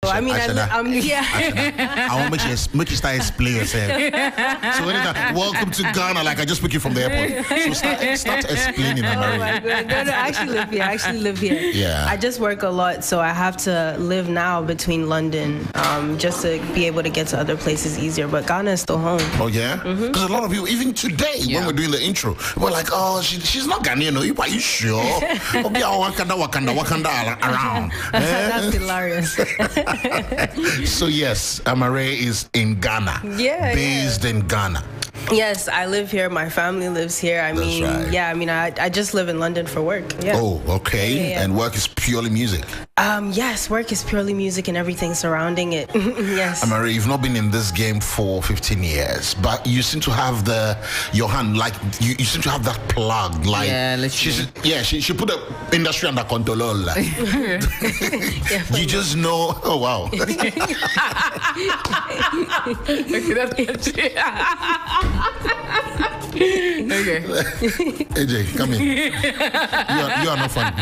I mean, I want to make you start explaining yourself. So anytime, welcome to Ghana, like I just picked you from the airport. So start explaining. Oh my God. No, I actually live here. Yeah. I just work a lot, so I have to live now between London, just to be able to get to other places easier. But Ghana is still home. Oh yeah? Because a lot of you, even today, when we're doing the intro, we're like, oh, she's not Ghanaian. Are you sure? Wakanda around. That's hilarious. So yes, Amaarae is in Ghana. Yeah. Based in Ghana. Yes, I live here. My family lives here. I just live in London for work. Yeah. Oh, okay. Yeah. And work is purely music. Yes, work is purely music and everything surrounding it. Yes. Amaarae, you've not been in this game for 15 years, but you seem to have your hand, like you seem to have that plugged. Like she put the industry under control. Like. You just know. Oh wow. Okay. AJ, come in. You are not funny.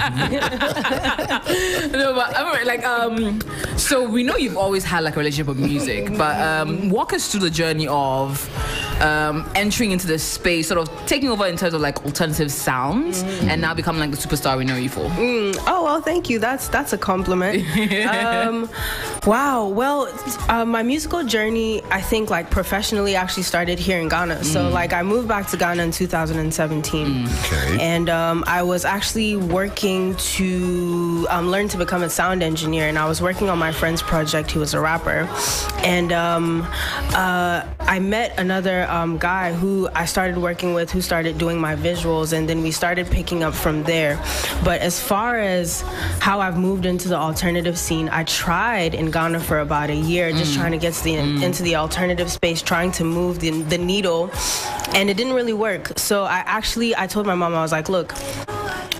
No, but so we know you've always had like a relationship with music, but walk us through the journey of entering into this space, sort of taking over in terms of like alternative sounds, and now becoming like the superstar we know you for. Oh well, thank you. That's a compliment. Wow. Well, my musical journey, I think, like professionally, actually started here in Ghana. So like I moved back to Ghana in 2017, okay. And I was actually working to learn to become a sound engineer, and I was working on my friend's project. He was a rapper, and I met another guy who I started working with, who started doing my visuals, and then we started picking up from there. But as far as how I've moved into the alternative scene, I tried in Ghana for about a year, just trying to get to into the alternative space, trying to move the needle, and it didn't really work. So I told my mom, I was like, look,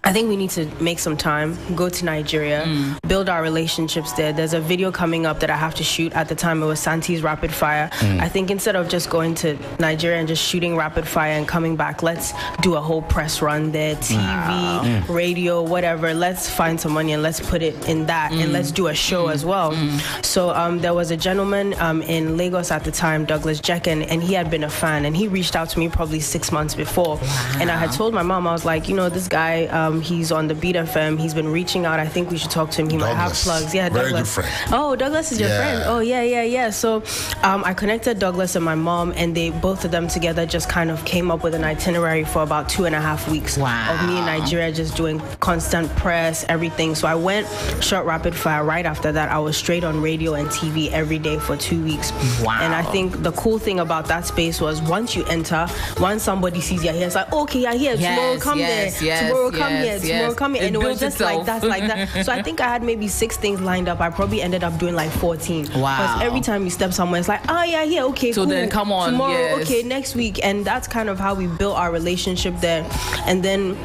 I think we need to make some time, go to Nigeria, build our relationships there. There's a video coming up that I have to shoot. At the time, it was Santi's Rapid Fire. I think instead of just going to Nigeria and just shooting Rapid Fire and coming back, let's do a whole press run there, TV, radio, whatever. Let's find some money and let's put it in that, and let's do a show as well. So there was a gentleman in Lagos at the time, Douglas Jekin, and he had been a fan, and he reached out to me probably 6 months before. And I had told my mom, I was like, this guy, he's on the Beat FM. He's been reaching out. I think we should talk to him. He might have plugs. Yeah, very Douglas. Good friend. Oh, Douglas is your friend. Oh, yeah. So I connected Douglas and my mom, and both of them together just kind of came up with an itinerary for about 2.5 weeks of me in Nigeria, just doing constant press, everything. So I went, shot Rapid Fire. Right after that, I was straight on radio and TV every day for 2 weeks. Wow. And I think the cool thing about that space was once you enter, once somebody sees you here, it's like, okay, you're here. Tomorrow come there. Tomorrow come here. Tomorrow come here. And it was just like that. So I think I had maybe 6 things lined up. I probably ended up doing like 14. Wow. Because every time you step somewhere, it's like, oh yeah, here, okay, so cool. then come on. Tomorrow, okay, next week. And that's kind of how we built our relationship there. And then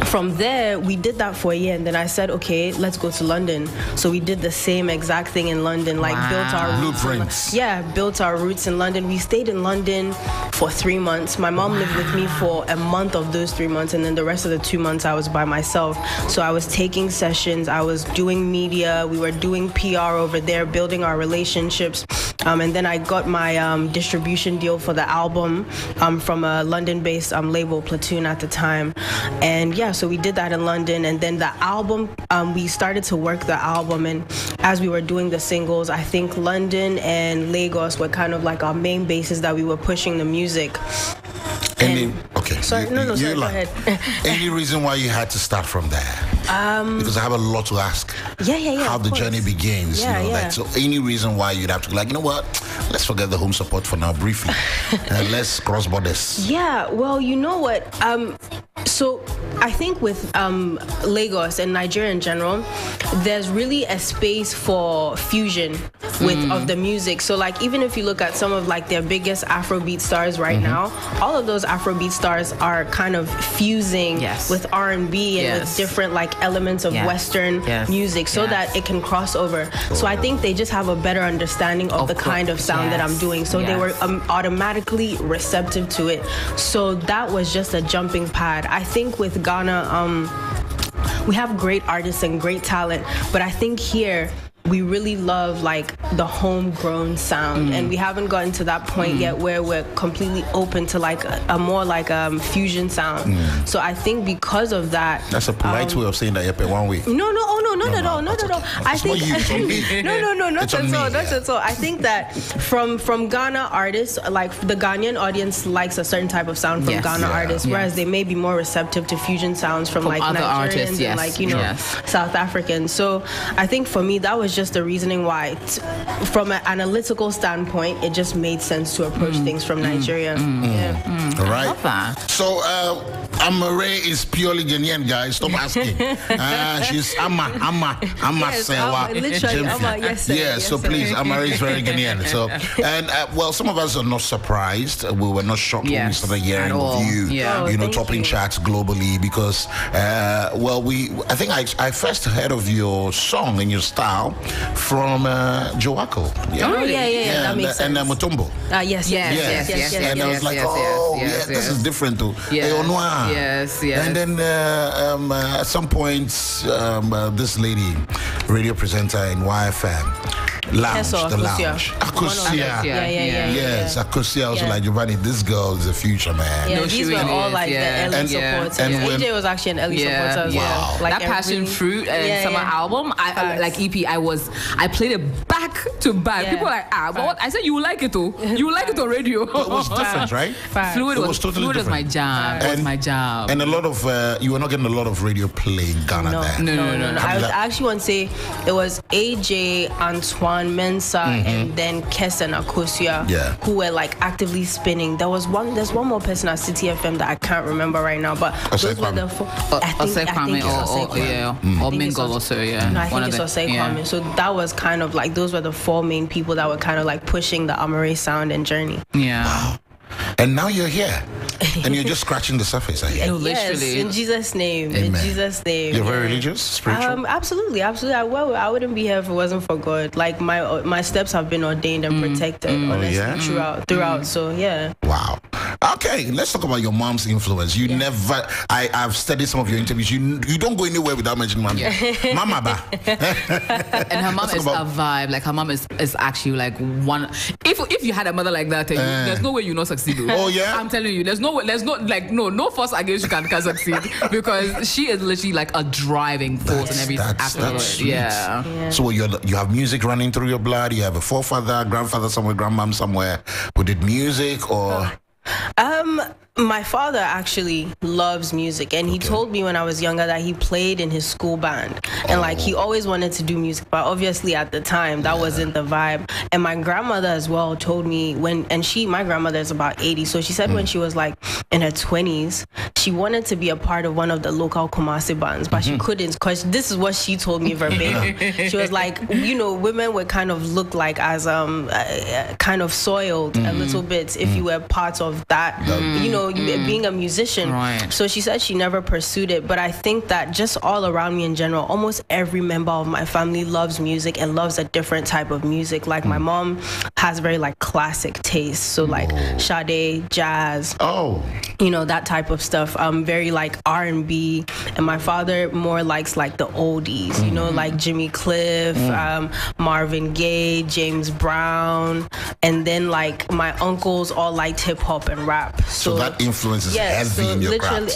from there, we did that for a year, and then I said, okay, let's go to London. So we did the same exact thing in London, like built our blueprints. Built our roots in London. We stayed in London for 3 months. My mom lived with me for a month of those 3 months, and then the rest of the 2 months I was by myself. So I was taking sessions, I was doing media, we were doing PR over there, building our relationships. And then I got my distribution deal for the album from a London-based label, Platoon, at the time. And yeah, so we did that in London. And then the album, we started to work the album. And as we were doing the singles, I think London and Lagos were kind of like our main bases that we were pushing the music. Sorry, go ahead. Any reason why you had to start from there? Because I have a lot to ask. Yeah. How the journey begins, Like, so any reason why you'd have to, like, you know what? Let's forget the home support for now, briefly. Let's cross borders. Yeah, well, you know what? So I think with Lagos and Nigeria in general, there's really a space for fusion of the music. So like, even if you look at some of like their biggest Afrobeat stars right now, all of those Afrobeat stars are kind of fusing with R&B and with different like elements of Western music so that it can cross over. So I think they just have a better understanding of the kind of sound that I'm doing. So they were automatically receptive to it. So that was just a jumping pad. I think with Ghana, we have great artists and great talent, but I think here we really love like the homegrown sound, and we haven't gotten to that point yet where we're completely open to like a more like fusion sound. So I think because of that, that's a polite way of saying that you're one way. No, not at all. I think no, not at all. I think that from Ghana artists, like the Ghanaian audience likes a certain type of sound from Ghana artists, whereas they may be more receptive to fusion sounds from like other Nigerians artists, and like South Africans. So I think for me that was just the reasoning why, from an analytical standpoint, it just made sense to approach things from Nigeria. All right. So Amaarae is purely Ghanaian, guys. Stop asking. She's Amma Sewa. Literally, so please, Amaarae is very Ghanaian. So, and well, some of us are not surprised. We were not shocked when we started hearing of you, you know, topping charts globally because, I think I first heard of your song and your style from Joako. That makes sense. And Mutombo. Yes. And I was like, this is different too. Yes. And then at some point, this lady, radio presenter in YFM, Lounge. Akosia. Yes, Akosia was like, Giovani, this girl is the future, man. Yeah, these were all like the early supporters. And AJ was actually an early supporter as well. Like that Passion Fruit and Summer album, like EP, I played it back to back. People were like, but what? I said you like it too. You like it on radio. It was different, right? Fluid was totally different. My job. It was my job. And a lot of you were not getting a lot of radio play in Ghana there. No. I actually want to say it was AJ, Antoine, Mensa, and then Kes and Akosia, who were like actively spinning. There's one more person at City FM that I can't remember right now, but those were the four. I think or Mingle also, No, I think it's Osei Kwame. So that was kind of like, those were the four main people that were kind of like pushing the Amaarae sound and journey. Wow. And now you're here, and you're just scratching the surface. Yes, in Jesus' name. Amen. In Jesus' name. You're very religious, spiritual. Absolutely. I wouldn't be here if it wasn't for God. Like my steps have been ordained and protected, honestly, throughout. So yeah. Wow. Okay, let's talk about your mom's influence. You never. I've studied some of your interviews. You don't go anywhere without mentioning Mama. Mama ba. And her mom is a vibe. Like her mom is actually like one. If you had a mother like that, there's no way you not succeed. Oh yeah. I'm telling you, there's no force against you can succeed because she is literally like a driving force in every aspect. Yeah. So you have music running through your blood. You have a forefather, grandfather somewhere, grandmom somewhere who did music, or. My father actually loves music, and he told me when I was younger that he played in his school band, and like he always wanted to do music, but obviously at the time that wasn't the vibe. And my grandmother as well told me my grandmother is about 80, so she said when she was like in her 20s, she wanted to be a part of one of the local Kumasi bands, but she couldn't, because this is what she told me verbatim. She was like, women would kind of look like as kind of soiled a little bit if you were part of that, being a musician. Right. So she said she never pursued it, but I think that just all around me in general, almost every member of my family loves music and loves a different type of music. Like my mom has very like classic taste, so like Sade, jazz, that type of stuff. Very like R&B, and my father more likes like the oldies, like Jimmy Cliff, Marvin Gaye, James Brown, and then like my uncles all liked hip hop and rap. So that influences heavy in your craft.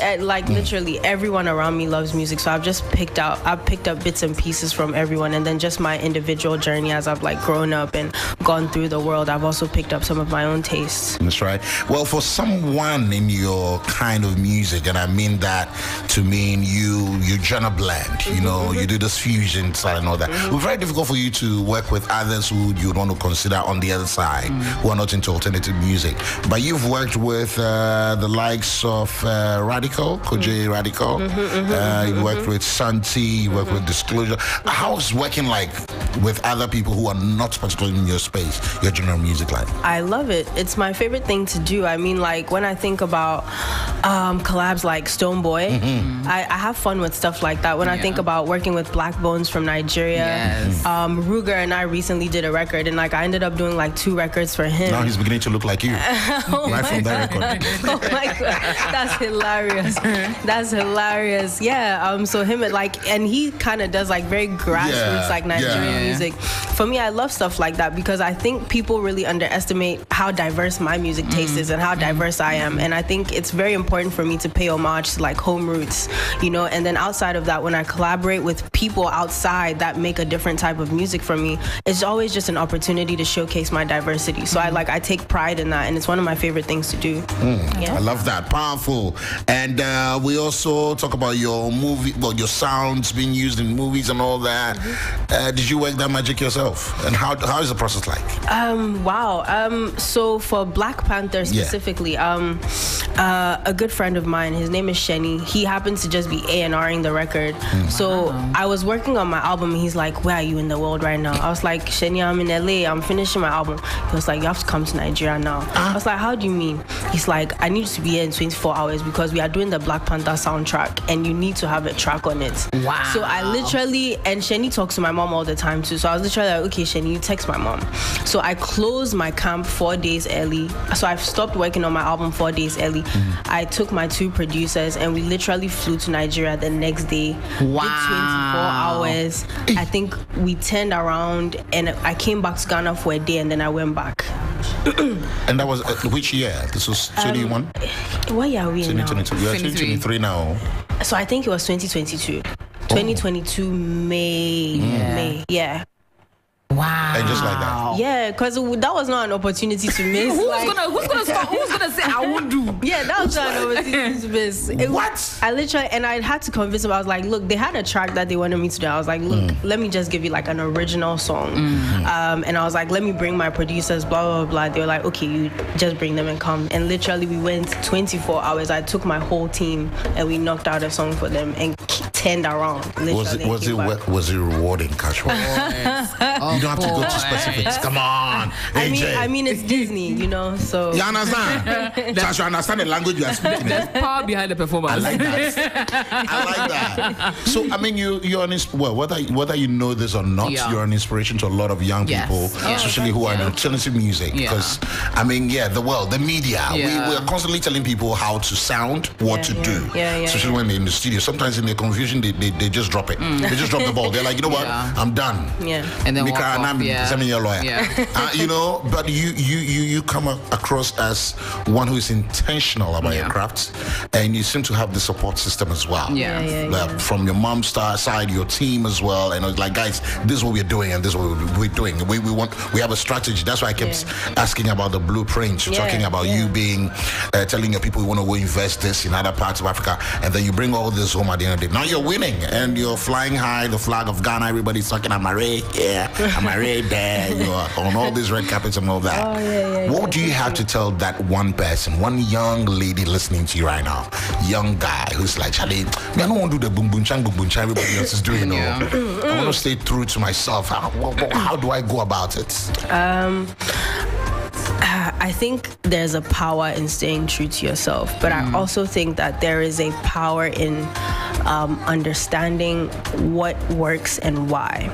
Literally everyone around me loves music, so I've picked up bits and pieces from everyone, and then just my individual journey as I've like grown up and gone through the world, I've also picked up some of my own tastes. That's right. Well, for someone in your kind of music, and I mean that to mean you genre blend, you do this fusion style and all that. It's very difficult for you to work with others who you want to consider on the other side, who are not into alternative music. But you've worked with the likes of Radical, Koje Radical. You worked with Santi, you worked with Disclosure. How's working like with other people who are not particularly in your space, your general music like? I love it. It's my favorite thing to do. I mean, like when I think about about collabs like Stonebwoy. I have fun with stuff like that. When I think about working with Black Bones from Nigeria, Ruger and I recently did a record, and like I ended up doing like 2 records for him. Now he's beginning to look like you. Right from that record. Oh my god, that's hilarious. That's hilarious. Yeah. So him and he kind of does like very grassroots like Nigerian music. For me, I love stuff like that because I think people really underestimate how diverse my music taste is and how diverse I am. And I think it's very important for me to pay homage to like home roots, you know. And then outside of that, when I collaborate with people outside that make a different type of music from me, it's always just an opportunity to showcase my diversity. So I take pride in that, and it's one of my favorite things to do. I love that. Powerful. And we also talk about your movie, well, your sounds being used in movies and all that. Did you work that magic yourself? And how is the process like? Wow. So for Black Panther specifically, a good friend of mine, his name is Sheni. He happens to just be A&Ring the record. So I was working on my album, and he's like, "Where are you in the world right now?" I was like, "Sheni, I'm in LA. I'm finishing my album." He was like, "You have to come to Nigeria now." I was like, "How do you mean?" He's like, "I need you to be here in 24 hours because we are doing the Black Panther soundtrack, and you need to have a track on it." Wow. So I literally, and Sheni talks to my mom all the time too. So I was literally like, "Okay, Sheni, you text my mom." So I closed my camp 4 days early. So I've stopped working on my album 4 days early. I took my 2 producers, and we literally flew to Nigeria the next day. Wow. Did 24 hours. I think we turned around, and I came back to Ghana for a day, and then I went back. And that was which year? This was 21? What year are we in now? 2022. We are 2023 now. So I think it was 2022. 2022 May. Yeah. Wow. And just like that. Yeah, because that was not an opportunity to miss. Who's gonna say I won't do? Yeah, that was not an opportunity to miss. What? I literally, and I had to convince them. I was like, "Look, they had a track that they wanted me to do." I was like, "Look, let me just give you like an original song." And I was like, "Let me bring my producers, blah, blah, blah." They were like, "Okay, you just bring them and come." And literally, we went 24 hours. I took my whole team, and we knocked out a song for them and turned around. Was it rewarding, Casual? You don't have to go to specifics. Come on, AJ. I mean, it's Disney, you know. So you understand? Just you understand the language you are speaking. There's power behind the performance. I like that. So I mean, you're an whether you know this or not, you're an inspiration to a lot of young people, especially who are in alternative music. Because I mean, the world, the media, we are constantly telling people how to sound, what to do. Especially when they're in the studio. Sometimes in their confusion, they just drop it. They just drop the ball. They're like, you know what? I'm done. And then your lawyer. You know, but you come across as one who is intentional about your craft, and you seem to have the support system as well. From your mom's side, your team as well, and it's like, guys, this is what we're doing, and this is what we're doing. We have a strategy. That's why I kept asking about the blueprint. You're talking about you being telling your people you want to go invest this in other parts of Africa, and then you bring all this home at the end of the day. Now you're winning, and you're flying high, the flag of Ghana. Everybody's talking Amaarae, Amaarae there. You're on all these red carpets and all that. What do you have to tell that one person, one young lady listening to you right now, young guy who's like, Charlie, I don't want to do the boom boom chang everybody else is doing. I want to stay true to myself. How do I go about it? I think there's a power in staying true to yourself, but I also think that there is a power in understanding what works and why.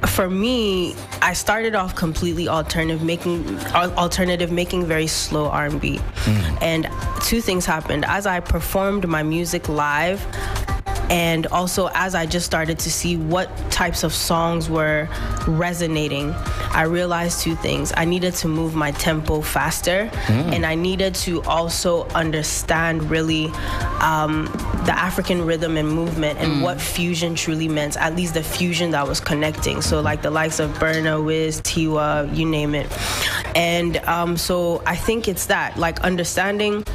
For me, I started off completely alternative, making very slow R&B. And 2 things happened. As I performed my music live, and also as I just started to see what types of songs were resonating, I realized 2 things. I needed to move my tempo faster, and I needed to also understand really the African rhythm and movement and what fusion truly meant, at least the fusion that was connecting. So like the likes of Burna, Wiz, Tiwa, you name it. And so I think it's that, like understanding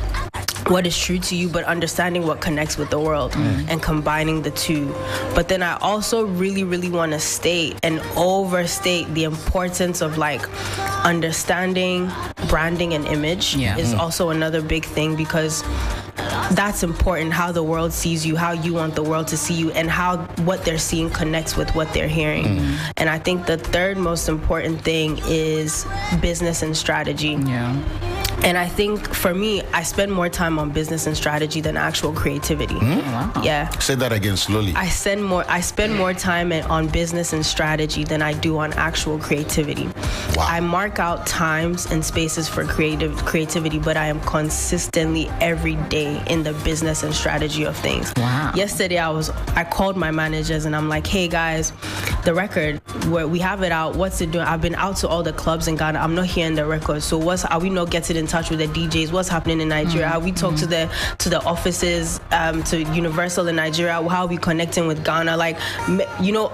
what is true to you, but understanding what connects with the world and combining the 2. But then I also really, really want to state and overstate the importance of like understanding branding and image is also another big thing, because that's important, how the world sees you, how you want the world to see you, and how what they're seeing connects with what they're hearing. And I think the third most important thing is business and strategy. And I think for me, I spend more time on business and strategy than actual creativity. Wow. Yeah. Say that again slowly. I spend more time on business and strategy than I do on actual creativity. Wow. I mark out times and spaces for creativity, but I am consistently every day in the business and strategy of things. Wow. Yesterday I called my managers and I'm like, hey guys, the record, where we have it out, what's it doing? I've been out to all the clubs in Ghana. I'm not hearing the record. So are we not getting in touch with the DJs? What's happening in Nigeria? How we talk to the offices, to Universal in Nigeria? How are we connecting with Ghana? Like,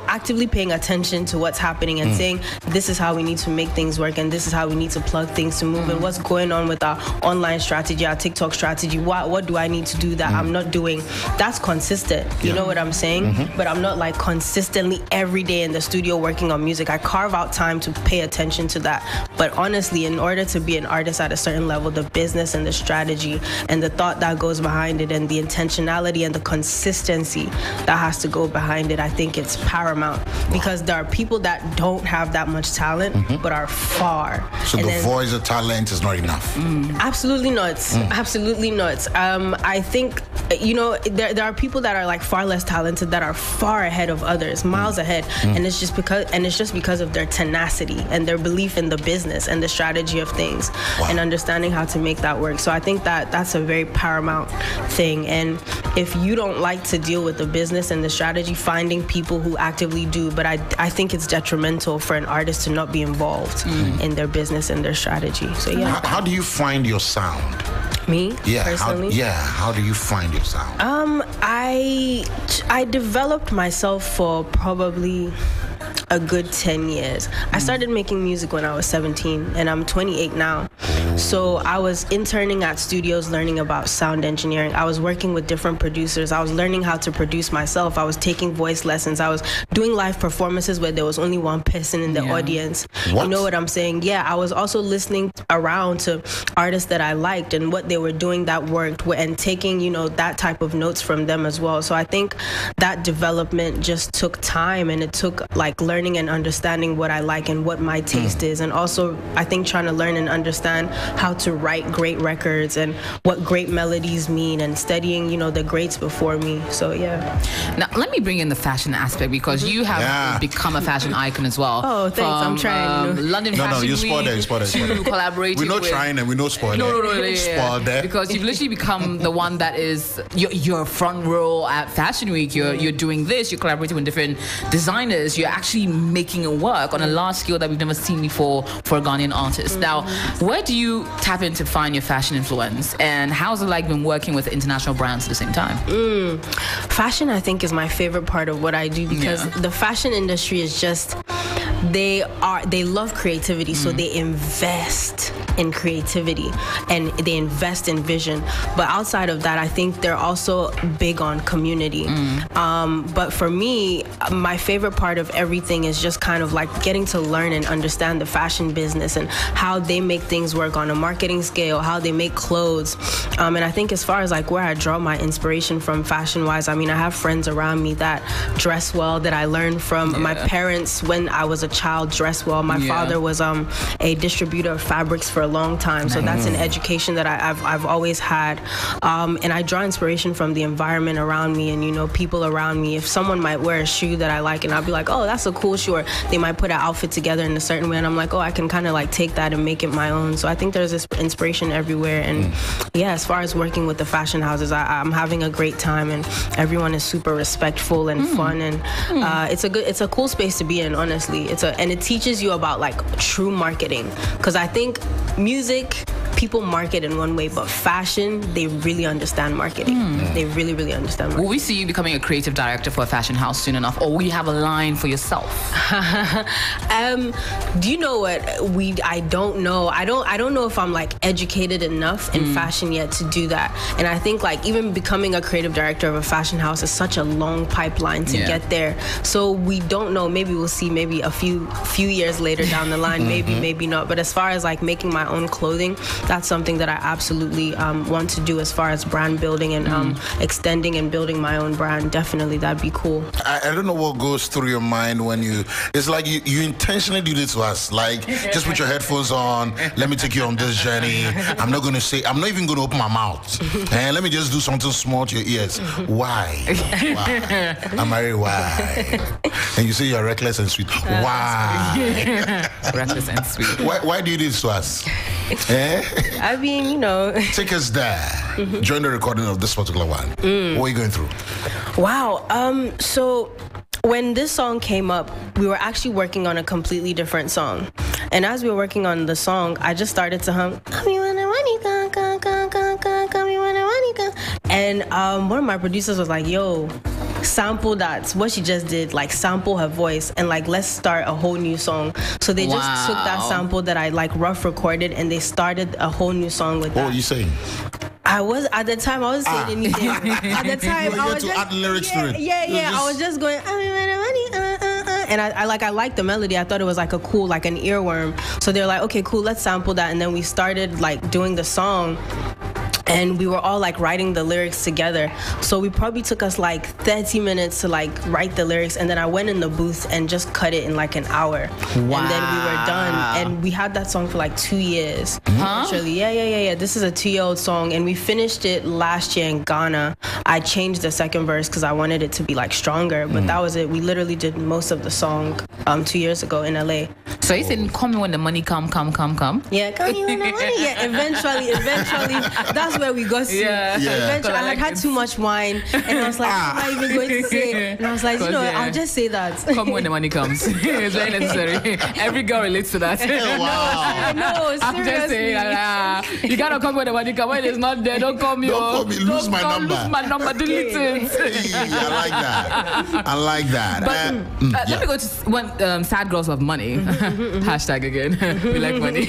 actively paying attention to what's happening and saying, this is how we need to make things work and this is how we need to plug things to move and what's going on with our online strategy, our TikTok strategy. What do I need to do that I'm not doing? That's consistent. You know what I'm saying? But I'm not like consistently every day in the studio working on music. I carve out time to pay attention to that. But honestly, in order to be an artist at a certain level, the business and the strategy and the thought that goes behind it and the intentionality and the consistency that has to go behind it, I think it's paramount. Because there are people that don't have that much talent but are far. So the voice of talent is not enough? Absolutely not. Absolutely not. I think, there are people that are like far less talented that are far ahead of others, miles ahead, and it's just because of their tenacity and their belief in the business and the strategy of things and understanding how to make that work. So I think that that's a very paramount thing. And if you don't like to deal with the business and the strategy, finding people who actively do. But I think it's detrimental for an artist to not be involved in their business and their strategy. So yeah. How do you find your sound? Me? Yeah. Personally? How do you find your sound? I developed myself for probably a good 10 years. I started making music when I was 17 and I'm 28 now. So I was interning at studios learning about sound engineering. I was working with different producers. I was learning how to produce myself. I was taking voice lessons. I was doing live performances where there was only one person in the audience. What? You know what I'm saying? Yeah, I was also listening around to artists that I liked and what they were doing that worked and taking, that type of notes from them as well. So I think that development just took time and it took like learning and understanding what I like and what my taste is. And also, I think trying to learn and understand how to write great records and what great melodies mean and studying, the greats before me. So, yeah. Now, let me bring in the fashion aspect because you have become a fashion icon as well. Oh, thanks. I'm trying. London Fashion you spoiled Week it. Collaborating We're not trying and we're not spoiling it. No, spoiled it. Because you've literally become the one that is your front row at Fashion Week. You're doing this. You're collaborating with different designers. You're actually making it work on a large scale that we've never seen before for a Ghanaian artist. Now, where do you tap in to find your fashion influence? And how's it like been working with international brands at the same time? Fashion, I think, is my favorite part of what I do because the fashion industry is just, they love creativity, so they invest in creativity and they invest in vision. But outside of that, I think they're also big on community. But for me, my favorite part of everything is just kind of like getting to learn and understand the fashion business and how they make things work on a marketing scale, how they make clothes. And I think as far as like where I draw my inspiration from fashion-wise, I mean, I have friends around me that dress well, that I learned from. My parents, when I was a child, dressed well. My father was a distributor of fabrics for a long time, so that's an education that I've always had. And I draw inspiration from the environment around me and, people around me. If someone might wear a shoe that I like and I'll be like, oh, that's a cool shoe, or they might put an outfit together in a certain way and I'm like, oh, I can kind of like take that and make it my own. So I think there's this inspiration everywhere. And as far as working with the fashion houses, I'm having a great time and everyone is super respectful and fun, and it's a cool space to be in, honestly. And it teaches you about like true marketing, because I think music, people market in one way, but fashion, they really understand marketing. They really, really understand marketing. Will we see you becoming a creative director for a fashion house soon enough, or will you have a line for yourself? Do you know what? I don't know. I don't know if I'm like educated enough in fashion yet to do that. And I think like even becoming a creative director of a fashion house is such a long pipeline to get there. So we don't know. Maybe we'll see maybe a few years later down the line, maybe not. But as far as like making my my own clothing, that's something that I absolutely want to do as far as brand building and extending and building my own brand. Definitely, that'd be cool. I don't know what goes through your mind when it's like you intentionally do this to us. Like, just put your headphones on, let me take you on this journey. I'm not even going to open my mouth. And let me just do something small to your ears. Why? Amaarae, why? And you say you're reckless and sweet. Why? Reckless and sweet. Why do you do this to us? I mean, Take us there. Join the recording of this particular one. What are you going through? Wow. So when this song came up, we were actually working on a completely different song. And as we were working on the song, I just started to hum. And one of my producers was like, yo, sample that. What she just did, like sample her voice and like let's start a whole new song. So they just took that sample that I like rough recorded and they started a whole new song with that. What were you saying? I wasn't saying anything. At the time, I was just add lyrics to it. Yeah. I was just going, and I liked the melody. I thought it was like a cool, like an earworm. So they're like, okay, cool, let's sample that. And then we started like doing the song. And we were all like writing the lyrics together. So we probably took us like 30 minutes to like write the lyrics. And then I went in the booth and just cut it in like an hour. Wow. And then we were done. And we had that song for like 2 years. Actually, yeah. This is a 2-year-old song. And we finished it last year in Ghana. I changed the second verse because I wanted it to be like stronger. But that was it. We literally did most of the song 2 years ago in LA. So you said, call me when the money come. Yeah, call me when the money. Yeah, eventually. That's where we got to. Yeah. Eventually, I had too much wine, and I was like, I'm not even going to say. And I was like, I'll just say that. Come when the money comes. It's very necessary. Every girl relates to that. Wow. No, seriously. I'm just saying, you gotta come when the money comes. When it's not there, don't call me. Don't call me. Lose my number. Lose my number. Delete it. I like that. But let me go to one sad girls of money. Hashtag again. We like money.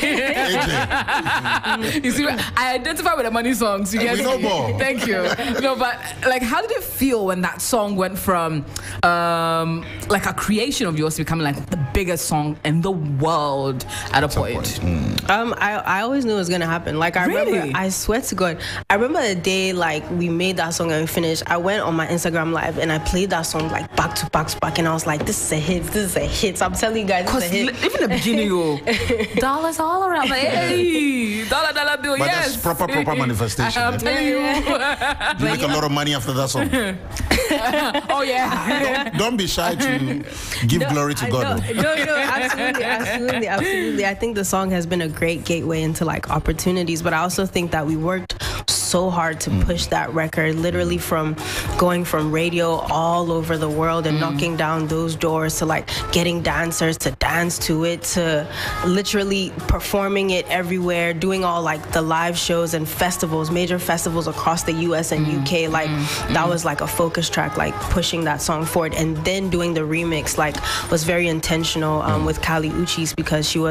You see, I identify with the money songs. You get know more. Thank you. No, but like, how did it feel when that song went from like a creation of yours to becoming like the biggest song in the world at a point? I always knew it was gonna happen. Like I remember, I swear to God, I remember the day like we made that song and we finished. I went on my Instagram live and I played that song like back to back, and I was like, this is a hit. I'm telling you guys, this is a hit. Even the beginning, dollars all around. Like, hey, dollar bill. But yes, that's proper manifestation. I'm telling you. You make a lot of money after that song. Oh yeah. Don't be shy to give glory to God. No, absolutely. I think the song has been a great gateway into like opportunities, but I also think that we worked so hard to push that record, literally from going from radio all over the world and knocking down those doors to like getting dancers to dance to it, to literally performing it everywhere, doing all like the live shows and festivals, major festivals across the US and UK. Like that was like a focus track, like pushing that song forward. And then doing the remix like was very intentional with Kali Uchis, because she's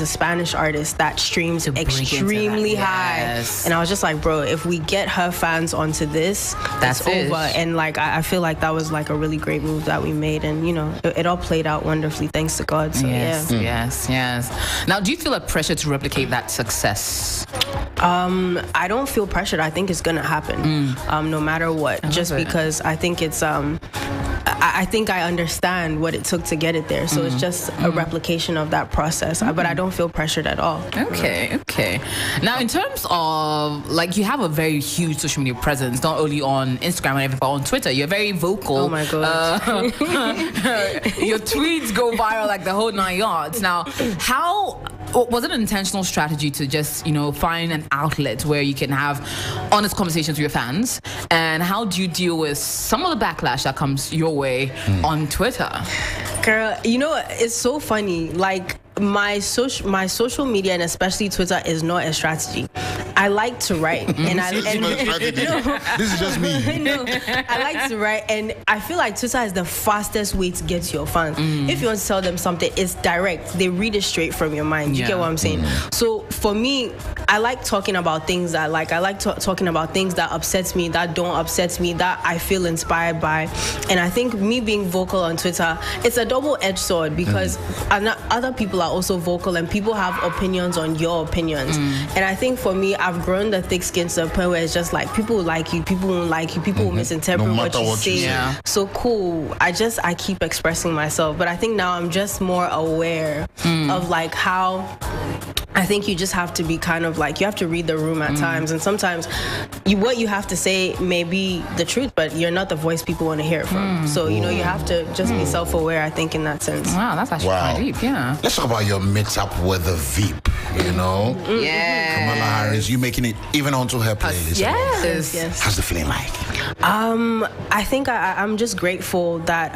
a Spanish artist that streams extremely high. And I was just like, bro, if we get her fans onto this, that's over. And like I feel like that was like a really great move that we made, and it all played out wonderfully, thanks to God. So yes. Now, do you feel a pressure to replicate that success? I don't feel pressured. I think it's gonna happen, no matter what. Just because I think it's I think I understand what it took to get it there. So it's just a replication of that process. But I don't feel pressured at all. Okay. Now, in terms of, like, you have a very huge social media presence, not only on Instagram and everything, but on Twitter. You're very vocal. Oh, my God. Your tweets go viral like the whole 9 yards. Now, how... was it an intentional strategy to just, find an outlet where you can have honest conversations with your fans? And how do you deal with some of the backlash that comes your way on Twitter? Girl, it's so funny. Like, my social media, and especially Twitter, is not a strategy. I like to write, and this is just me. No, I like to write, and I feel like Twitter is the fastest way to get to your fans. If you want to tell them something, it's direct. They read it straight from your mind. You get what I'm saying? So for me, I like talking about things that I like. I like talking about things that upsets me, that don't upset me, that I feel inspired by. And I think me being vocal on Twitter, it's a double-edged sword because other people are also vocal and people have opinions on your opinions. And I think for me, I've grown the thick skin to the point where it's just like people will like you, people won't like you, people will misinterpret what you say. So cool. I keep expressing myself, but I think now I'm just more aware of like how I think you just have to be kind of like, you have to read the room at times, and sometimes what you have to say may be the truth, but you're not the voice people want to hear from. So you know, you have to just be self-aware, I think, in that sense. Wow, that's actually quite deep. Yeah, let's talk about your meetup with the Veep. You know, Kamala Harris, you making it even onto her playlist. Yes. How's the feeling like? I think I'm just grateful that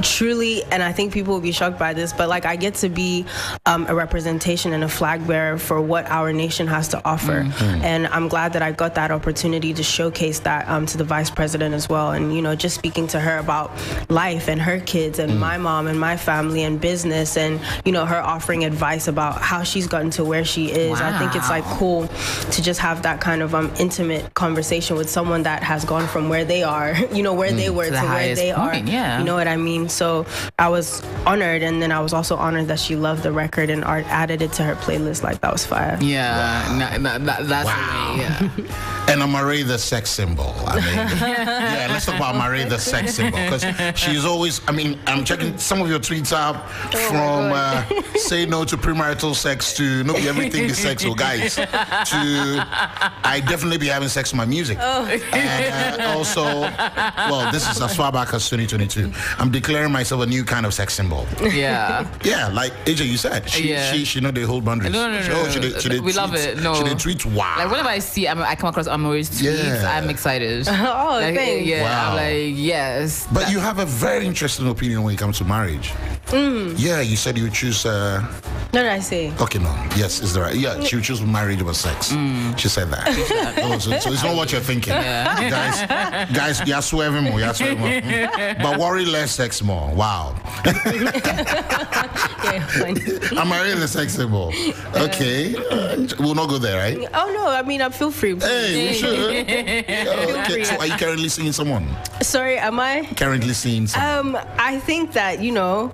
truly, and I think people will be shocked by this, but like I get to be a representation and a flag bearer for what our nation has to offer. And I'm glad that I got that opportunity to showcase that to the vice president as well. And, you know, just speaking to her about life and her kids and my mom and my family and business, and, you know, her offering advice about how she's gotten to where she is. I think it's like cool to just have that kind of intimate conversation with someone that has gone from where they are, you know, where they were to where they are. You know what I mean? So I was honored, and then I was also honored that she loved the record and added it to her playlist. Like, that was fire. That's And Amaarae, the sex symbol. I mean, let's talk about Amaarae, the sex symbol, because she's always, I mean, I'm checking some of your tweets up from say no to premarital sex to no, everything is sex, so guys, to I definitely be having sex with my music. And also, well, this is as far back as 2022. I'm declaring myself a new kind of sex symbol. Yeah, like AJ, you said, she know they hold boundaries. No. We love it. No, she tweets. Wow. Like whenever I come across Amaarae's tweets, I'm excited. Like, thanks. I'm like, yes. But you have a very interesting opinion when it comes to marriage. Yeah, you said you would choose. What did I say? Okay, no. Yes, is that right? Yeah, she would choose marriage over sex. She said that. So it's not what you're thinking. Guys, you're swerving more. But worry less, sex more. Wow. Amaarae, the sex symbol. Okay. We'll not go there, right? Oh, no. I mean, I feel free. Hey, we should. Okay. So are you currently seeing someone? Sorry, am I? Currently seeing someone. I think that, you know,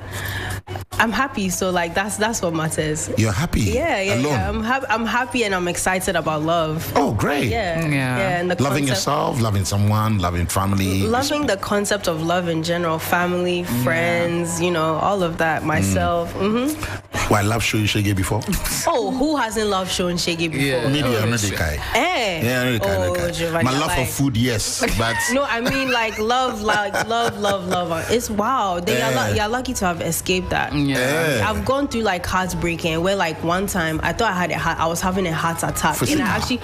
I'm happy, so like that's what matters. You're happy? Yeah. Alone? I'm happy, and I'm excited about love. Oh, great. Yeah. And the loving yourself, loving someone, loving family. Loving the concept of love in general, family, friends, you know, all of that, myself. Well, I love showing Shege before. Oh, who hasn't loved showing Shege before? Media, I'm not the guy. Yeah, I'm not the guy. Giovani, my love for food, yes, but no, I mean like love. It's wow. You're lucky to have escaped that. I've gone through like heartbreaking, where like one time I thought I was having a heart attack, and I actually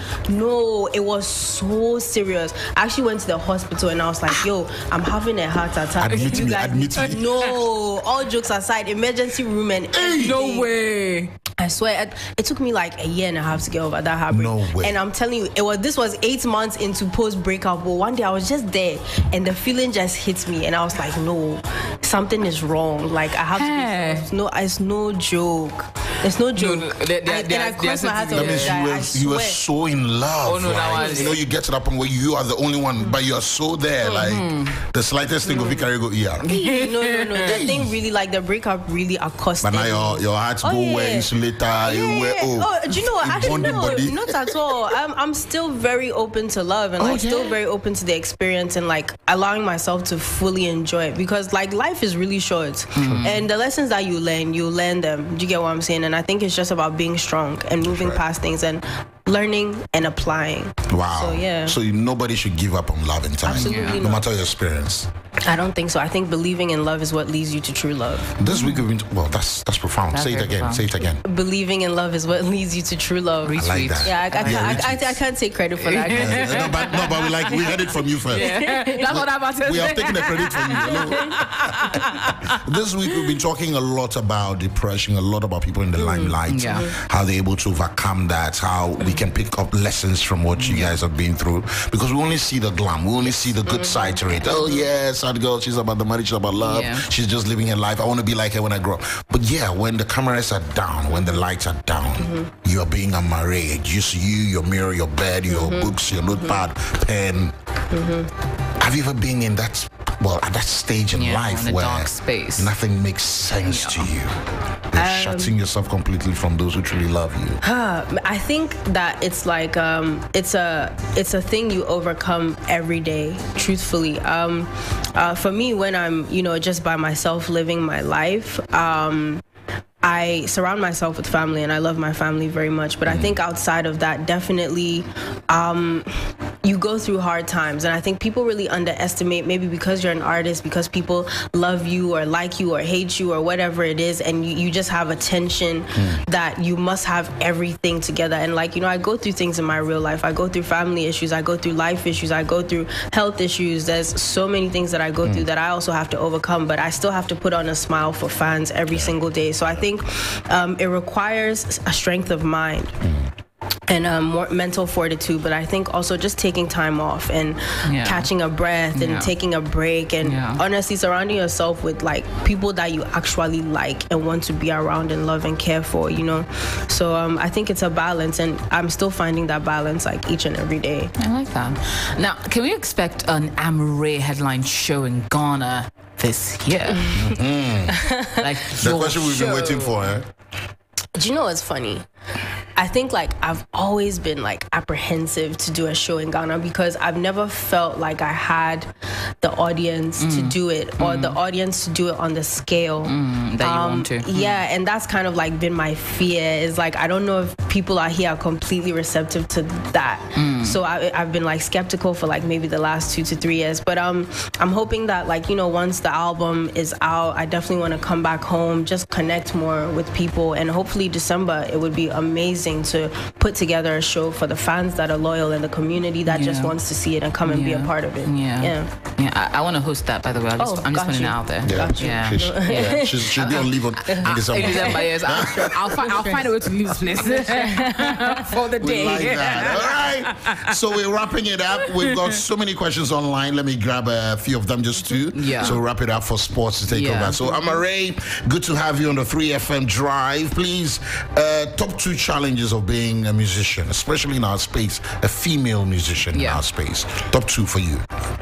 it was so serious. I actually went to the hospital and I was like, yo, I'm having a heart attack. Admit me. No, all jokes aside, emergency room and everything. No way. I swear, it took me like a year and a half to get over that heartbreak. No way. And I'm telling you, this was 8 months into post-breakup. But one day I was just there, and the feeling just hit me, and I was like, no, something is wrong. Like, I have to be. No, it's no joke. It's no joke. I crossed my heart over that. You were so in love. Oh no, right? You know, you get to that point where you are the only one, but you are so there. Like the slightest thing of Vicari go ER. No. The thing really, like the breakup really accosted. But now your heart's go where insulator. Do you know what? Actually, no, not at all. I'm still very open to love, and still very open to the experience, and like allowing myself to fully enjoy it, because like life is really short, and the lessons that you learn them. Do you get what I'm saying? And I think it's just about being strong and moving past things and learning and applying. Wow. So yeah. So nobody should give up on love in time. Absolutely no matter your experience. I don't think so. I think believing in love is what leads you to true love. This week we've been that's profound. Say it again. Profound. Say it again. Believing in love is what leads you to true love. I like that. Yeah, I can't take credit for that. but we heard it from you first. Yeah. That's what I'm about to say. We have taken the credit from you. This week we've been talking a lot about depression, a lot about people in the limelight, how they're able to overcome that, how we can pick up lessons from what you guys have been through, because we only see the glam, we only see the good side to it. Oh yeah, sad girl, she's about the money, she's about love, she's just living her life. I want to be like her when I grow up. But yeah, when the cameras are down, when the lights are down, you are being Amaarae. Just you, your mirror, your bed, your books, your notepad, pen. Have you ever been in that, at that stage in life in where dark space, nothing makes sense to you? You're shutting yourself completely from those who truly love you. I think that it's like it's a thing you overcome every day, truthfully. For me, when I'm just by myself living my life, I surround myself with family, and I love my family very much. But I think outside of that, definitely, you go through hard times. And I think people really underestimate, maybe because you're an artist, because people love you or like you or hate you or whatever it is, and you just have a tension that you must have everything together. And I go through things in my real life. I go through family issues. I go through life issues. I go through health issues. There's so many things that I go through that I also have to overcome, but I still have to put on a smile for fans every single day. So I think it requires a strength of mind and more mental fortitude, but I think also just taking time off and catching a breath and taking a break, and honestly surrounding yourself with people that you actually like and want to be around and love and care for, So I think it's a balance, and I'm still finding that balance each and every day. I like that. Now, can we expect an Amaarae headline show in Ghana this year? The question we've been waiting for, eh? Do you know what's funny? I think I've always been apprehensive to do a show in Ghana, because I've never felt like I had the audience to do it, or the audience to do it on the scale that you want to. Yeah, and that's kind of been my fear, is I don't know if people out here are completely receptive to that. So I've been skeptical for maybe the last 2 to 3 years, but I'm hoping that once the album is out, I definitely want to come back home, just connect more with people, and hopefully December it would be amazing to put together a show for the fans that are loyal and the community that just wants to see it and come and be a part of it. I want to host that, by the way. I'm just putting it out there. She'll be on leave in December. Yes. I'll find a way to leave this place for the day. Like that. All right. So we're wrapping it up. We've got so many questions online. Let me grab a few of them just to. So wrap it up for sports to take over. So Amaarae, good to have you on the 3FM Drive. Please, top 2 challenges of being a musician, especially in our space, a female musician in our space. Top 2 for you.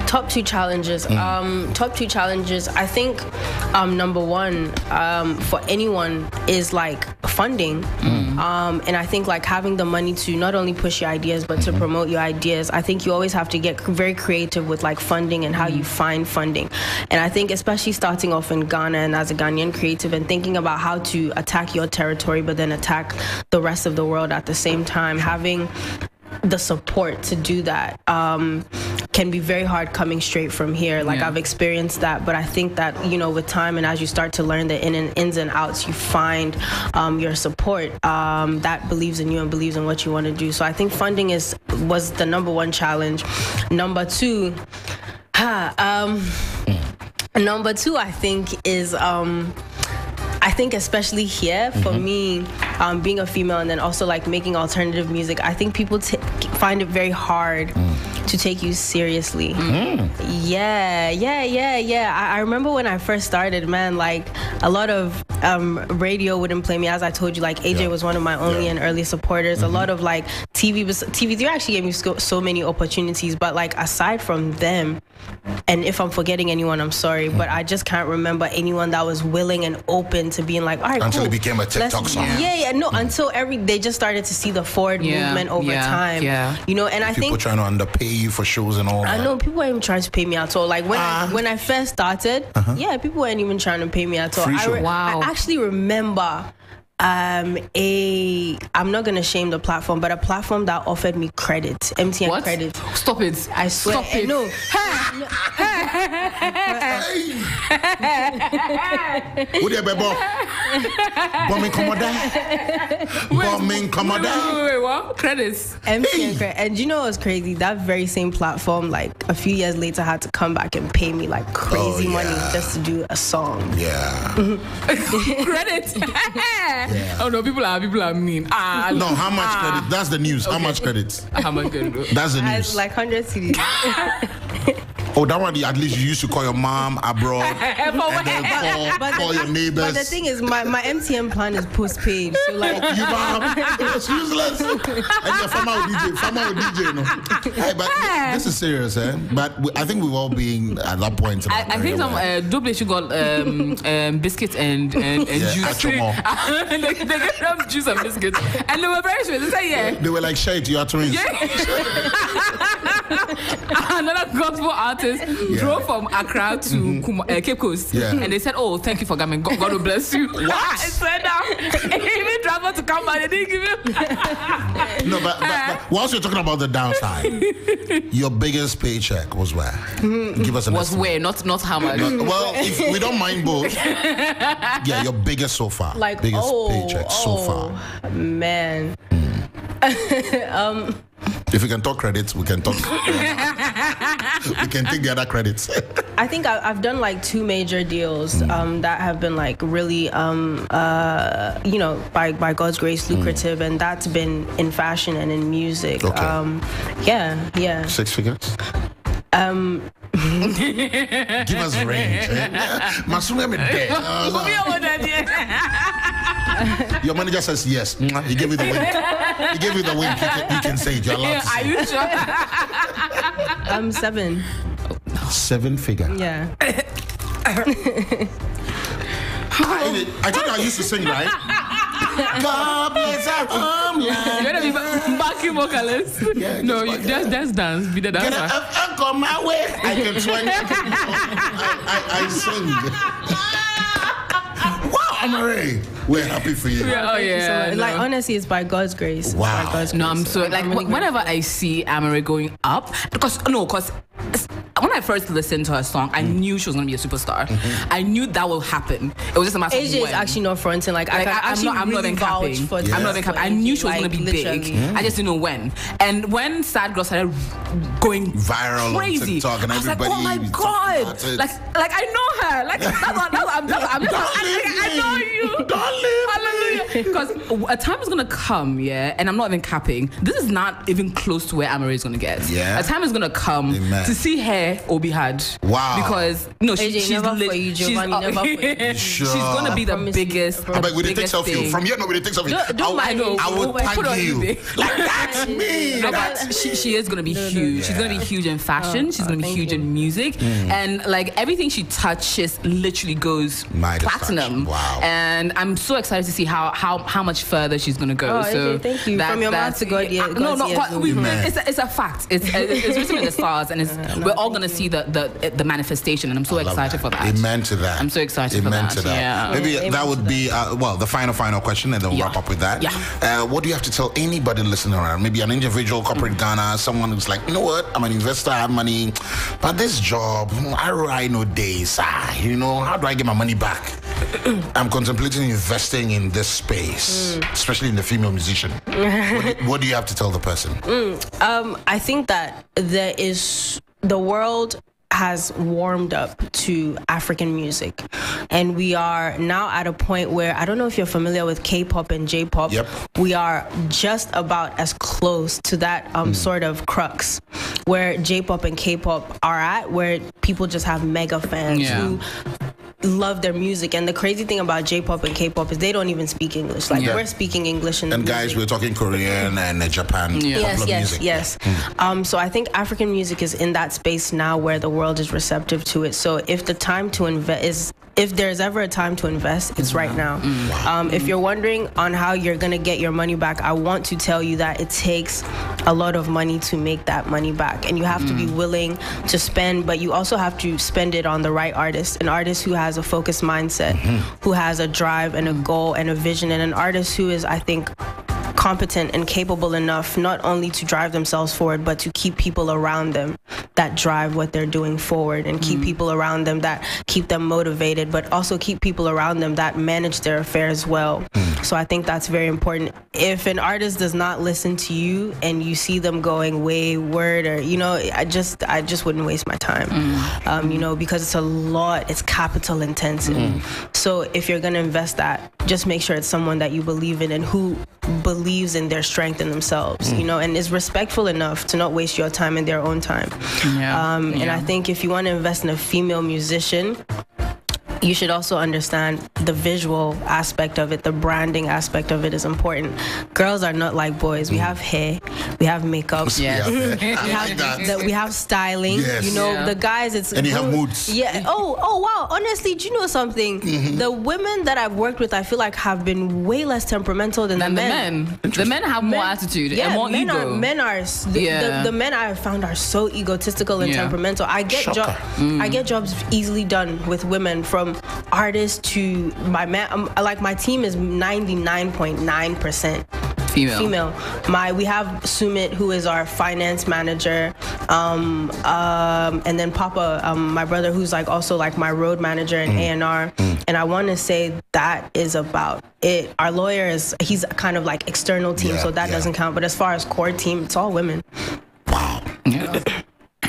Top 2 challenges. Top 2 challenges. I think number 1 for anyone is funding. And I think having the money to not only push your ideas but to promote your ideas. I think you always have to get very creative with funding and how you find funding. And I think especially starting off in Ghana and as a Ghanaian creative and thinking about how to attack your territory but then attack the rest of the world at the same time, having the support to do that can be very hard coming straight from here. I've experienced that, but I think that with time and as you start to learn the ins and outs, you find your support that believes in you and believes in what you want to do. So I think funding was the number 1 challenge. Number 2, I think is I think especially here for me, being a female and then also making alternative music, I think people find it very hard to take you seriously. Yeah. I remember when I first started, man, a lot of radio wouldn't play me. As I told you, AJ was one of my only and early supporters. A lot of TV3 actually gave me so many opportunities, but aside from them, and if I'm forgetting anyone, I'm sorry, but I just can't remember anyone that was willing and open to being all right, until cool, it became a TikTok song. Until they just started to see the forward movement over time. And I think people trying to underpay you for shows and all that. I know people weren't even trying to pay me at all. When I first started, people weren't even trying to pay me at all. I actually remember I'm not gonna shame the platform, but a platform that offered me credit, MTN credit. Stop it! I swear. Stop it! No. Wait, what? Credits. MTN credit. And you know what's crazy? That very same platform, like a few years later, had to come back and pay me like crazy money just to do a song. Yeah. Credit. Yeah. Oh no, people are mean. No, how much credit? That's the news. Okay. How much credit? How much credit? That's the news. Like 100 CDs. Oh, that one, at least you used to call your mom abroad and then call your neighbors. But the thing is, my MTN plan is postpaid. So like, you mom, it's useless. And you're farmer DJ, no. Hey, but this is serious, eh? But I think we've all been at that point. I think some double she got biscuits and juice. And they get them juice and biscuits, and they were very sure. They said, they were like, "Shade, you are twins." Another gospel artist drove from Accra to Cape Coast, and they said, "Oh, thank you for coming. God will bless you." What? I said even travel to come back, they didn't give him. No, but whilst you're talking about the downside, your biggest paycheck was where? Give us an was estimate. Where? Not how much. Well, if we don't mind both. Yeah, your biggest so far. Like biggest paycheck so far. Man. If we can talk credits, we can talk. We can take the other credits. I think I've done like 2 major deals that have been like really, you know, by God's grace, lucrative, and that's been in fashion and in music. Okay. Yeah. 6 figures. Give us range. Your manager says yes. He gave you the wink. He gave you the wink. You can say it. You're allowed to say. Are you sure? 7. 7 figure. Yeah. I think I used to sing, right? God bless our homeland. You're gonna be backing vocalist. Yeah, no, you just dance. Be the dancer. I come my way. I can swing. I sing. Wow, Amaarae. We're happy for you. Yeah, so, like honestly, it's by God's grace. Wow. By God's grace. No, I'm so like whenever I see Amaarae going up, because when I first listened to her song, I knew she was gonna be a superstar. I knew that will happen. It was just a matter of when. AJ is actually not fronting. Like I'm not even capping. I'm not even capping. I knew she was gonna be big. I just didn't know when. And when Sad Girl started going viral crazy, on TikTok and everybody, I was like, oh my God! Like I know her. Like I know you. Hallelujah. Because a time is gonna come, and I'm not even capping. This is not even close to where Amaarae is gonna get. Yeah. A time is gonna come to see her or be had. Wow. Because she's never for you, Giovani, never for you. Sure. She's gonna be the biggest. But we didn't take selfie from here. No, we didn't take selfie. I would tag you. Like that's me. No, but she is gonna be huge. She's gonna be huge in fashion. She's gonna be huge in music, and like everything she touches literally goes platinum. Wow. And I'm so excited to see how much further she's gonna go. So AJ, thank you. From your mouth to God. It's a fact. It's written in the stars, and we're all gonna see the manifestation, and I'm so excited for that. Amen to that. I'm so excited for that. Yeah. Maybe that would be the final question, and then we'll wrap up with that. Yeah. What do you have to tell anybody listening around? Maybe an individual, corporate Ghana, someone who's like, you know what, I'm an investor, I have money, but this job, I ride no days. You know, how do I get my money back? I'm contemplating investing in this space, especially in the female musician. What do you have to tell the person? I think that the world has warmed up to African music, and we are now at a point where, I don't know if you're familiar with K-pop and J-pop. Yep. We are just about as close to that sort of crux where J-pop and K-pop are at, where people just have mega fans who love their music. And the crazy thing about J-pop and K-pop is they don't even speak English. Like we're speaking English in the music. Guys, we're talking Korean and Japan. Yes. So I think African music is in that space now where the world is receptive to it. So if the time to invest if there's ever a time to invest, it's right now. If you're wondering on how you're gonna get your money back, I want to tell you that it takes a lot of money to make that money back, and you have to be willing to spend, but you also have to spend it on the right artist, an artist who has a focused mindset, who has a drive and a goal and a vision, and an artist who is, I think, competent and capable enough not only to drive themselves forward, but to keep people around them that drive what they're doing forward, and keep people around them that keep them motivated, but also keep people around them that manage their affairs well. So I think that's very important. If an artist does not listen to you and you see them going wayward, or I just wouldn't waste my time, because it's a lot, it's capital intensive. So if you're gonna invest that, just make sure it's someone that you believe in and who believes in their strength in themselves, and is respectful enough to not waste your time in their own time. And I think if you want to invest in a female musician, you should also understand the visual aspect of it, the branding aspect of it is important. Girls are not like boys. We have hair, we have makeup, we have styling. The guys, it's and you have moods. Oh wow. Honestly, do you know something? The women that I've worked with, I feel like have been way less temperamental than the men. The men have more attitude and more ego. The men I have found are so egotistical and temperamental. I get jobs easily done with women, from artists to my team is 99.9% female. We have Sumit, who is our finance manager, and then Papa, my brother, who's also my road manager and A&R. And I want to say that is about it. Our lawyer he's kind of like external team, so that doesn't count. But as far as core team, it's all women. Wow.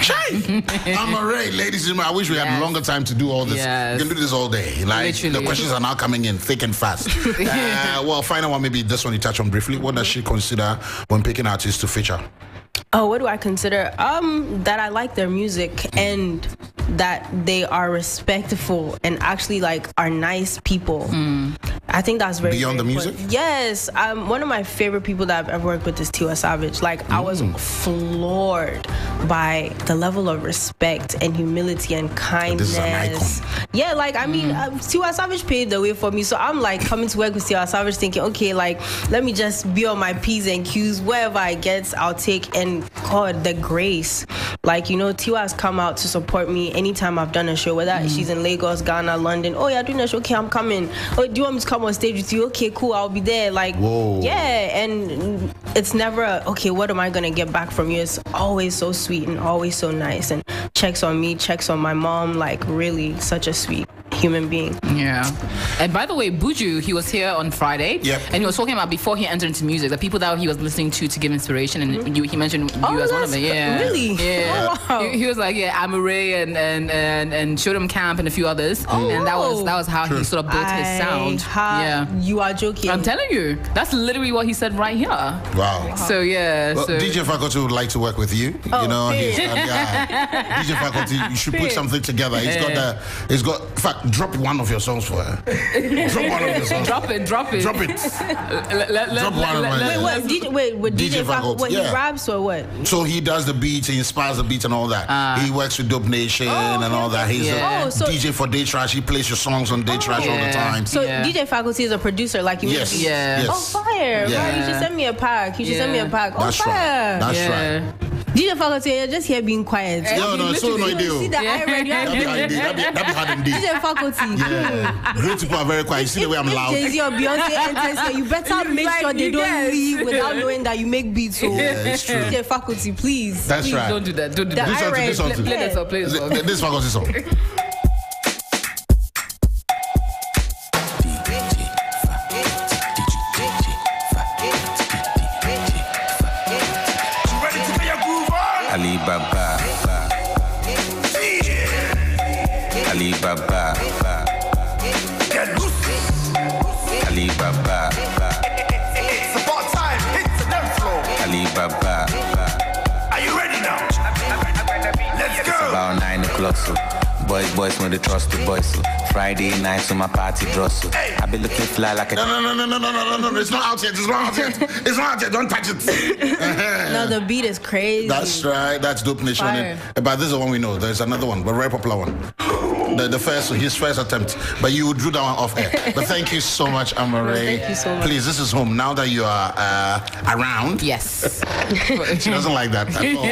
Amaarae, ladies and gentlemen, I wish we had longer time to do all this. We can do this all day. Literally. The questions are now coming in thick and fast. Well, final one, maybe this one you touch on briefly. What does she consider when picking artists to feature? Oh, what do I consider? That I like their music and that they are respectful and actually are nice people. I think that's very beyond the music. Yes, one of my favorite people that I've ever worked with is Tiwa Savage. I was floored by the level of respect and humility and kindness. This is an icon. Yeah, Tiwa Savage paved the way for me. So I'm coming to work with Tiwa Savage thinking, okay, let me just be on my P's and Q's. Wherever I get, I'll take. And God, the grace. Tiwa has come out to support me anytime I've done a show, whether she's in Lagos, Ghana, London. Oh, you're doing a show? Okay, I'm coming. Oh, do you want me to come on stage with you? Okay, cool, I'll be there. Whoa. Yeah, and it's never okay, what am I gonna get back from you? It's always so sweet and always so nice, and checks on me, checks on my mom, really such a sweet human being. Yeah. And by the way, Buju, he was here on Friday. Yep. And he was talking about before he entered into music, the people that he was listening to give inspiration, and he mentioned you as one of them. Yeah. Really? Yeah. Oh, wow. He was Amaarae and Shodom Camp and a few others. And that was how he sort of built his sound. You are joking. I'm telling you. That's literally what he said right here. Wow. So yeah. Well, DJ Faculty would like to work with you. DJ Faculty, you should put something together. He's got in fact, drop one of your songs for her. Drop one of your songs. Drop it. Drop it. Drop one of my DJ Faculty, he raps or what? So he does the beats, he inspires the beats and all that. He works with Dope Nation and all that. He's a DJ for Day Trash. He plays your songs on Day Trash all the time. So DJ Faculty is a producer like you. Yes. Yes. Oh, fire. Yeah. You should send me a pack. That's fire. Right. That's right. DJ Faculty, you're just here being quiet. No, so no idea. See that I read That'd be hard indeed. DJ Faculty. Yeah. Great people are very quiet. You see the way I'm loud. Jay-Z or Beyonce enters here, you better make sure they don't leave without knowing that you make beats. So it's true. DJ Faculty, please. That's please right. Don't do that. This song. Play that song. Play that song. This Faculty song. Alibaba, Alibaba, it's about time, hit the dance floor. Alibaba, are you ready now? Let's go. It's about 9 o'clock, so boys when they trust the boys, so Friday night, so my party dross, so I be looking fly like a... No, it's not out yet, it's not out yet, don't touch it. No, the beat is crazy. That's right, that's Dope Nation. But this is the one we know, there's another one, but very popular one. his first attempt, but you drew that one off air. But thank you so much, Amaarae. Thank you so much. Please, this is home. Now that you are around. Yes. She doesn't like that at all.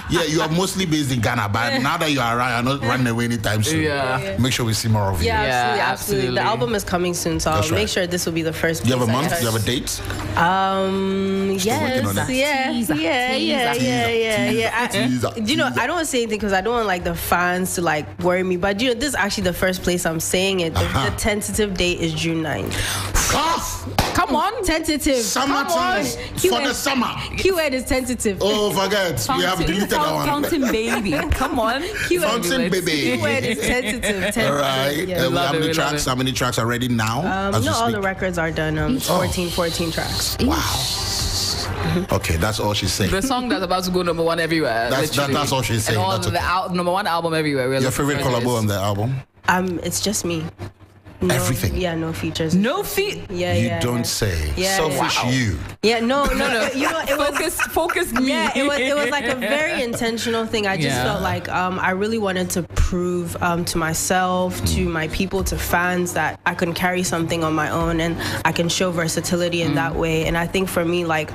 Yeah, you are mostly based in Ghana, but now that you are around, you're not running away anytime soon. Yeah. Make sure we see more of you. Yeah, absolutely. The album is coming soon, so I'll make sure this will be the first. Do you have a month? Do you have a date? Yes. Yeah. I don't want to say anything because I don't want like the fans to like worry me. But this is actually the first place I'm saying it. The tentative date is June 9th. Come on, tentative. Summertime for the summer. Keyword is tentative. Oh, forget. We have deleted that one. Fountain baby. Come on. Fountain baby. Keyword is tentative. All right. Yeah. How many tracks are ready now? No, all the records are done. 14 tracks. Wow. Okay, that's all she's saying. The song that's about to go number one everywhere. That's all she's saying. And on the number one album everywhere. Your favorite collabo on the album? It's just me. No, everything. Yeah, no features. No feet. You don't say. Selfish you. Yeah, no. It focus me. Yeah, it was like a very intentional thing. I just felt like I really wanted to prove to myself, to my people, to fans that I can carry something on my own and I can show versatility in that way. And I think for me, like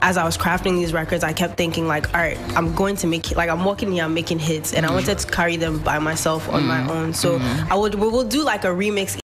as I was crafting these records, I kept thinking like, all right, I'm going to make like I'm walking here, I'm making hits, and I wanted to carry them by myself on my own. So we will do like a remix